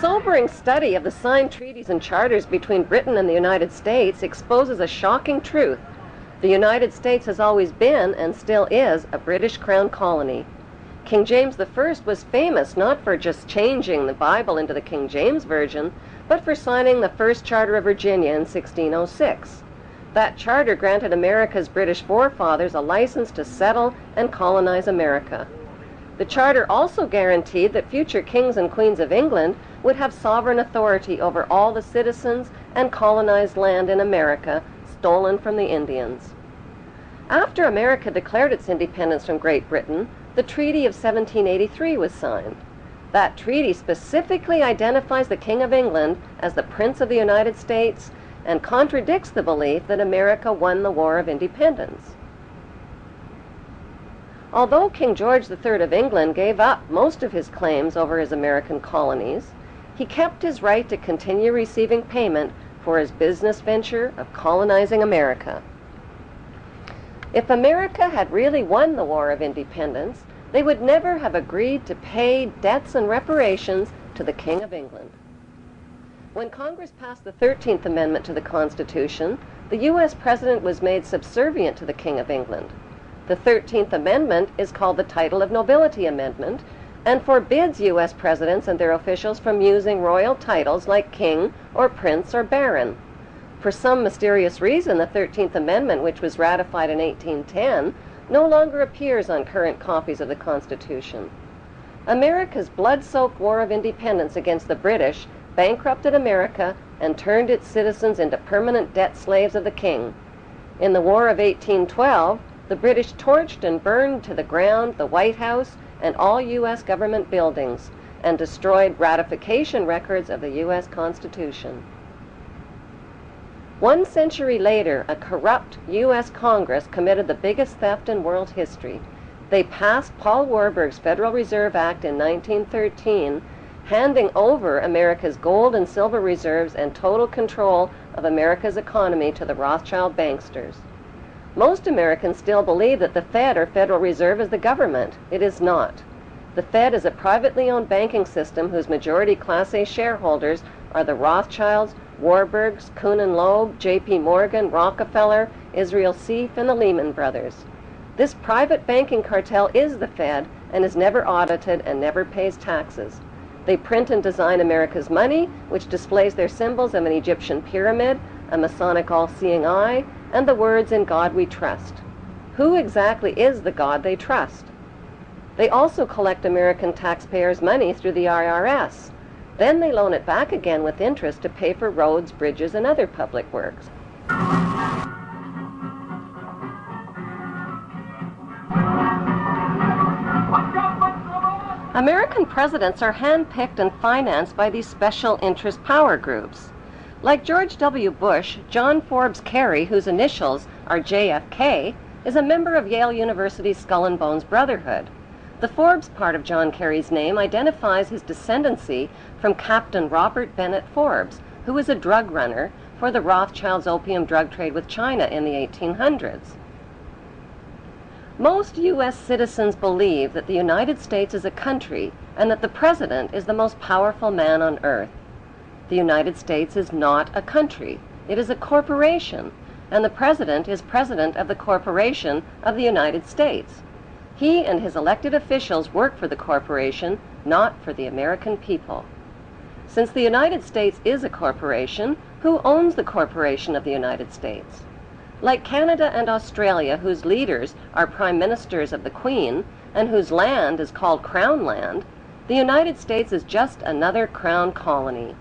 sobering study of the signed treaties and charters between Britain and the United States exposes a shocking truth. The United States has always been, and still is, a British Crown colony. King James I was famous not for just changing the Bible into the King James Version, but for signing the First Charter of Virginia in 1606. That charter granted America's British forefathers a license to settle and colonize America. The charter also guaranteed that future kings and queens of England would have sovereign authority over all the citizens and colonized land in America stolen from the Indians. After America declared its independence from Great Britain, the Treaty of 1783 was signed. That treaty specifically identifies the King of England as the Prince of the United States and contradicts the belief that America won the War of Independence. Although King George III of England gave up most of his claims over his American colonies, he kept his right to continue receiving payment for his business venture of colonizing America. If America had really won the War of Independence, they would never have agreed to pay debts and reparations to the King of England. When Congress passed the 13th Amendment to the Constitution, the U.S. President was made subservient to the King of England. The 13th Amendment is called the Title of Nobility Amendment and forbids U.S. presidents and their officials from using royal titles like king or prince or baron. For some mysterious reason, the 13th Amendment, which was ratified in 1810, no longer appears on current copies of the Constitution. America's blood-soaked War of Independence against the British bankrupted America and turned its citizens into permanent debt slaves of the king. In the War of 1812, the British torched and burned to the ground the White House and all U.S. government buildings, and destroyed ratification records of the U.S. Constitution. 1 century later, a corrupt U.S. Congress committed the biggest theft in world history. They passed Paul Warburg's Federal Reserve Act in 1913, handing over America's gold and silver reserves and total control of America's economy to the Rothschild banksters. Most Americans still believe that the Fed or Federal Reserve is the government. It is not. The Fed is a privately owned banking system whose majority Class A shareholders are the Rothschilds, Warburgs, Kuhn and Loeb, J.P. Morgan, Rockefeller, Israel Seif, and the Lehman Brothers. This private banking cartel is the Fed and is never audited and never pays taxes. They print and design America's money, which displays their symbols of an Egyptian pyramid, a Masonic all-seeing eye, and the words "In God We Trust." Who exactly is the God they trust? They also collect American taxpayers' money through the IRS. Then they loan it back again with interest to pay for roads, bridges, and other public works. American presidents are handpicked and financed by these special interest power groups. Like George W. Bush, John Forbes Kerry, whose initials are JFK, is a member of Yale University's Skull and Bones Brotherhood. The Forbes part of John Kerry's name identifies his descendancy from Captain Robert Bennett Forbes, who was a drug runner for the Rothschilds' opium drug trade with China in the 1800s. Most U.S. citizens believe that the United States is a country and that the president is the most powerful man on earth. The United States is not a country. It is a corporation, and the president is president of the corporation of the United States. He and his elected officials work for the corporation, not for the American people. Since the United States is a corporation, who owns the corporation of the United States? Like Canada and Australia, whose leaders are prime ministers of the Queen, and whose land is called Crown Land, the United States is just another Crown colony.